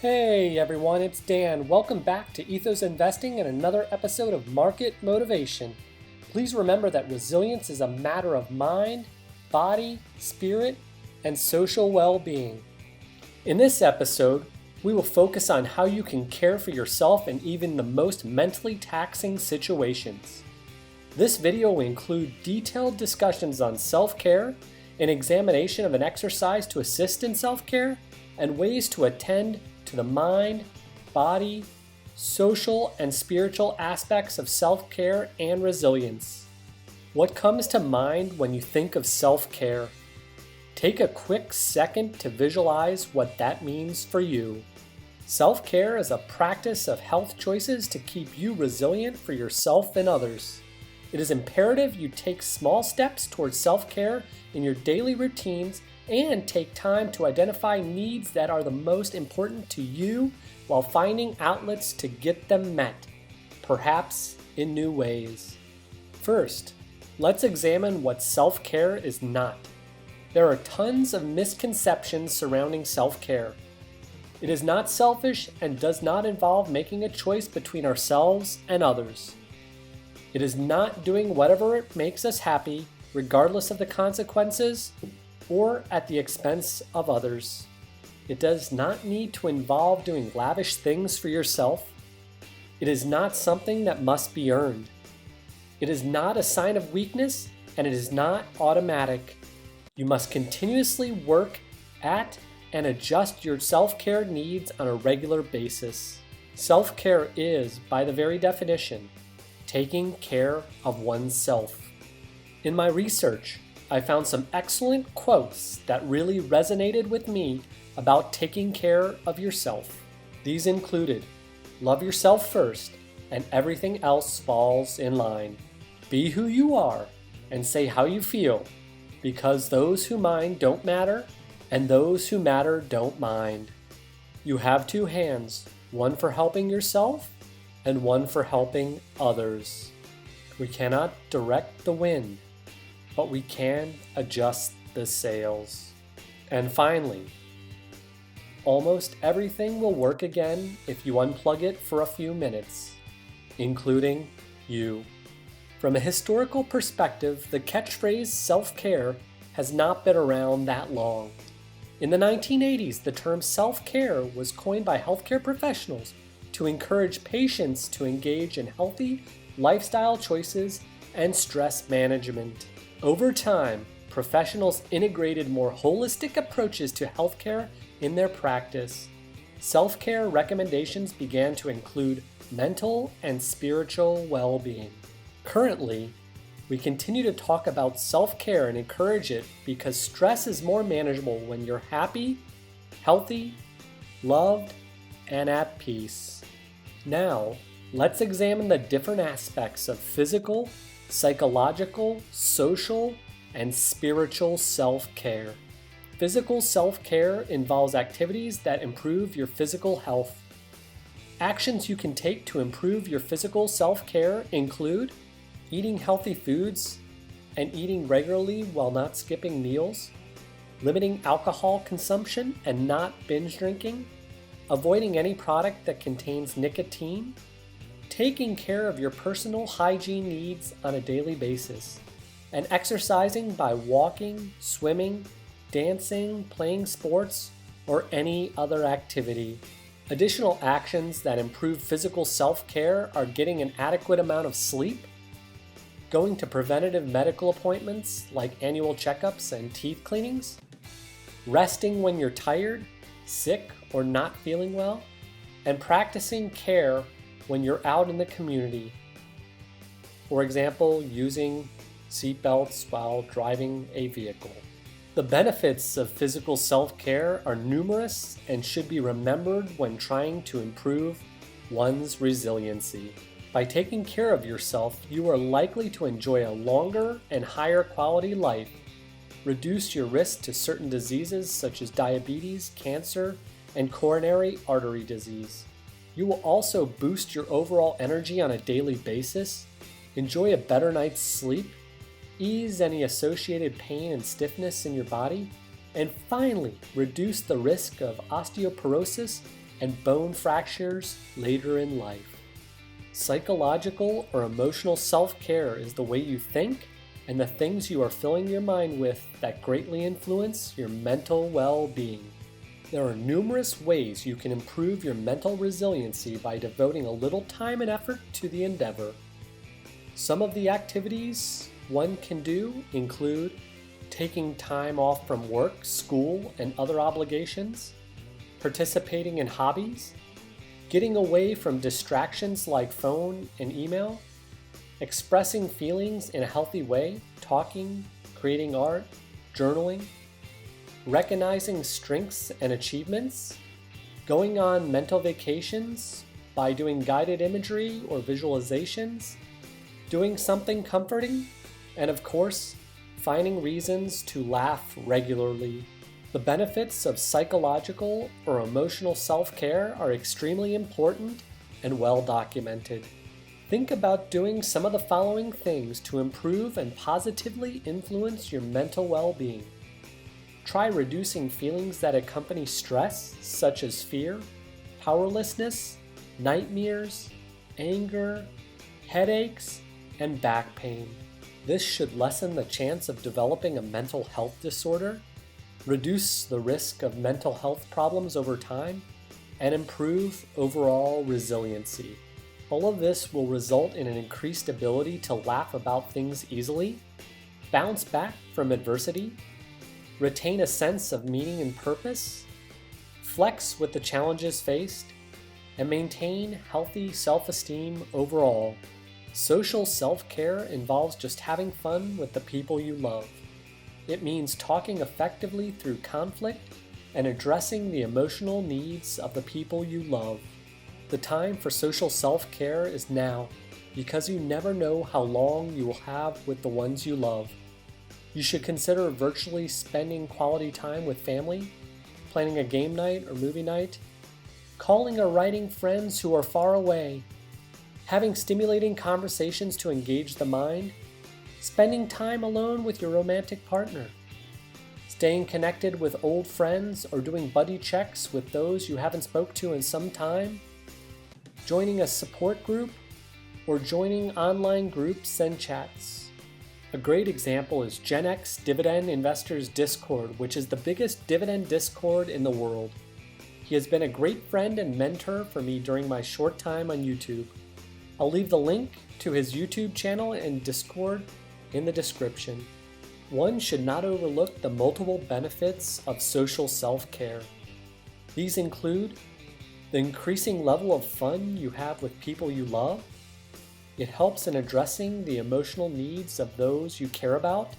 Hey everyone, it's Dan. Welcome back to Ethos Investing and another episode of Market Motivation. Please remember that resilience is a matter of mind, body, spirit, and social well-being. In this episode, we will focus on how you can care for yourself in even the most mentally taxing situations. This video will include detailed discussions on self-care, an examination of an exercise to assist in self-care, and ways to attend to the mind, body, social, and spiritual aspects of self-care and resilience. What comes to mind when you think of self-care? Take a quick second to visualize what that means for you. Self-care is a practice of health choices to keep you resilient for yourself and others. It is imperative you take small steps towards self-care in your daily routines and take time to identify needs that are the most important to you while finding outlets to get them met, perhaps in new ways. First, let's examine what self-care is not. There are tons of misconceptions surrounding self-care. It is not selfish and does not involve making a choice between ourselves and others. It is not doing whatever it makes us happy, regardless of the consequences, or at the expense of others. It does not need to involve doing lavish things for yourself. It is not something that must be earned. It is not a sign of weakness, and it is not automatic. You must continuously work at and adjust your self-care needs on a regular basis. Self-care is, by the very definition, taking care of oneself. In my research, I found some excellent quotes that really resonated with me about taking care of yourself. These included, love yourself first, and everything else falls in line. Be who you are, and say how you feel, because those who mind don't matter, and those who matter don't mind. You have two hands, one for helping yourself, and one for helping others. We cannot direct the wind, but we can adjust the sails. And finally, almost everything will work again if you unplug it for a few minutes, including you. From a historical perspective, the catchphrase self-care has not been around that long. In the 1980s, the term self-care was coined by healthcare professionals to encourage patients to engage in healthy lifestyle choices and stress management. Over time, professionals integrated more holistic approaches to healthcare in their practice. Self-care recommendations began to include mental and spiritual well-being. Currently, we continue to talk about self-care and encourage it because stress is more manageable when you're happy, healthy, loved, and at peace. Now, let's examine the different aspects of physical, psychological, social, and spiritual self-care. Physical self-care involves activities that improve your physical health. Actions you can take to improve your physical self-care include eating healthy foods and eating regularly while not skipping meals, limiting alcohol consumption and not binge drinking, avoiding any product that contains nicotine, taking care of your personal hygiene needs on a daily basis, and exercising by walking, swimming, dancing, playing sports, or any other activity. Additional actions that improve physical self-care are getting an adequate amount of sleep, going to preventative medical appointments like annual checkups and teeth cleanings, resting when you're tired, sick, or not feeling well, and practicing care when you're out in the community. For example, using seatbelts while driving a vehicle. The benefits of physical self-care are numerous and should be remembered when trying to improve one's resiliency. By taking care of yourself, you are likely to enjoy a longer and higher quality life, reduce your risk to certain diseases such as diabetes, cancer, and coronary artery disease. You will also boost your overall energy on a daily basis, enjoy a better night's sleep, ease any associated pain and stiffness in your body, and finally reduce the risk of osteoporosis and bone fractures later in life. Psychological or emotional self-care is the way you think and the things you are filling your mind with that greatly influence your mental well-being. There are numerous ways you can improve your mental resiliency by devoting a little time and effort to the endeavor. Some of the activities one can do include taking time off from work, school, and other obligations, participating in hobbies, getting away from distractions like phone and email, expressing feelings in a healthy way, talking, creating art, journaling, recognizing strengths and achievements, going on mental vacations by doing guided imagery or visualizations, doing something comforting, and of course, finding reasons to laugh regularly. The benefits of psychological or emotional self-care are extremely important and well documented. Think about doing some of the following things to improve and positively influence your mental well-being. Try reducing feelings that accompany stress, such as fear, powerlessness, nightmares, anger, headaches, and back pain. This should lessen the chance of developing a mental health disorder, reduce the risk of mental health problems over time, and improve overall resiliency. All of this will result in an increased ability to laugh about things easily, bounce back from adversity, retain a sense of meaning and purpose, flex with the challenges faced, and maintain healthy self-esteem overall. Social self-care involves just having fun with the people you love. It means talking effectively through conflict and addressing the emotional needs of the people you love. The time for social self-care is now, because you never know how long you will have with the ones you love. You should consider virtually spending quality time with family, planning a game night or movie night, calling or writing friends who are far away, having stimulating conversations to engage the mind, spending time alone with your romantic partner, staying connected with old friends or doing buddy checks with those you haven't spoke to in some time, joining a support group, or joining online groups and chats. A great example is Gen X Dividend Investors Discord, which is the biggest dividend Discord in the world. He has been a great friend and mentor for me during my short time on YouTube. I'll leave the link to his YouTube channel and Discord in the description. One should not overlook the multiple benefits of social self-care. These include the increasing level of fun you have with people you love. It helps in addressing the emotional needs of those you care about,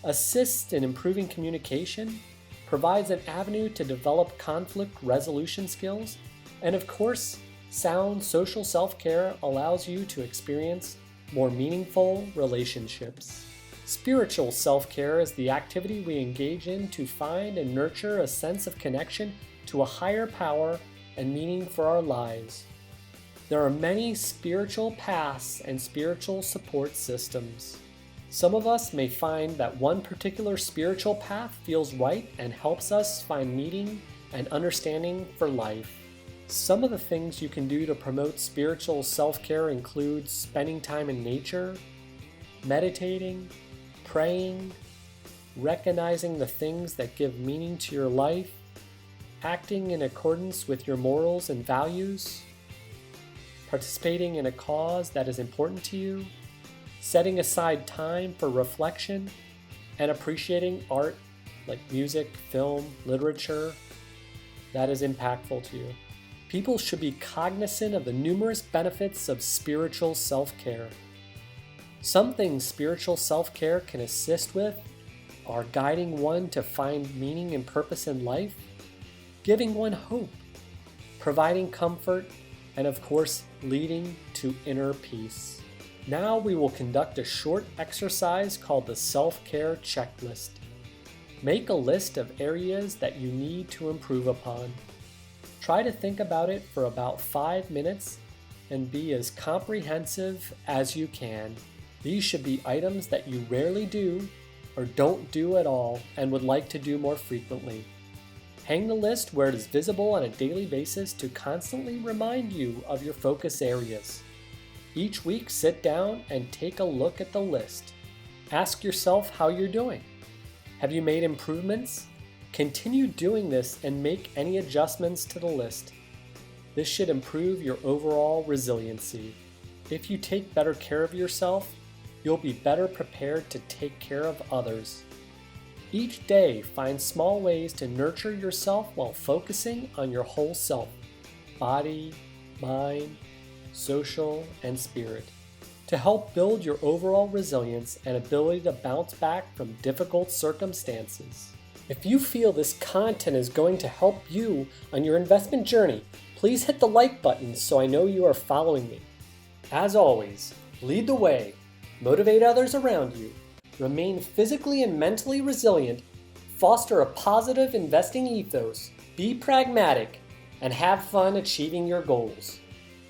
assists in improving communication, provides an avenue to develop conflict resolution skills, and of course, sound social self-care allows you to experience more meaningful relationships. Spiritual self-care is the activity we engage in to find and nurture a sense of connection to a higher power and meaning for our lives. There are many spiritual paths and spiritual support systems. Some of us may find that one particular spiritual path feels right and helps us find meaning and understanding for life. Some of the things you can do to promote spiritual self-care include spending time in nature, meditating, praying, recognizing the things that give meaning to your life, acting in accordance with your morals and values, participating in a cause that is important to you, setting aside time for reflection, and appreciating art like music, film, literature that is impactful to you. People should be cognizant of the numerous benefits of spiritual self-care. Some things spiritual self-care can assist with are guiding one to find meaning and purpose in life, giving one hope, providing comfort, and of course, leading to inner peace. Now we will conduct a short exercise called the self-care checklist. Make a list of areas that you need to improve upon. Try to think about it for about 5 minutes and be as comprehensive as you can. These should be items that you rarely do or don't do at all and would like to do more frequently. Hang the list where it is visible on a daily basis to constantly remind you of your focus areas. Each week, sit down and take a look at the list. Ask yourself how you're doing. Have you made improvements? Continue doing this and make any adjustments to the list. This should improve your overall resiliency. If you take better care of yourself, you'll be better prepared to take care of others. Each day, find small ways to nurture yourself while focusing on your whole self, body, mind, social, and spirit, to help build your overall resilience and ability to bounce back from difficult circumstances. If you feel this content is going to help you on your investment journey, please hit the like button so I know you are following me. As always, lead the way, motivate others around you, remain physically and mentally resilient, foster a positive investing ethos, be pragmatic, and have fun achieving your goals.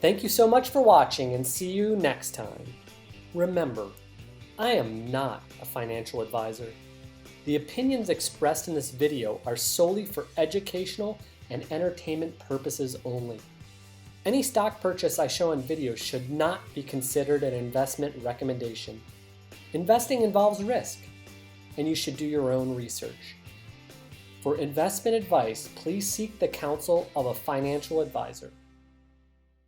Thank you so much for watching and see you next time. Remember, I am not a financial advisor. The opinions expressed in this video are solely for educational and entertainment purposes only. Any stock purchase I show on video should not be considered an investment recommendation. Investing involves risk, and you should do your own research. For investment advice, please seek the counsel of a financial advisor.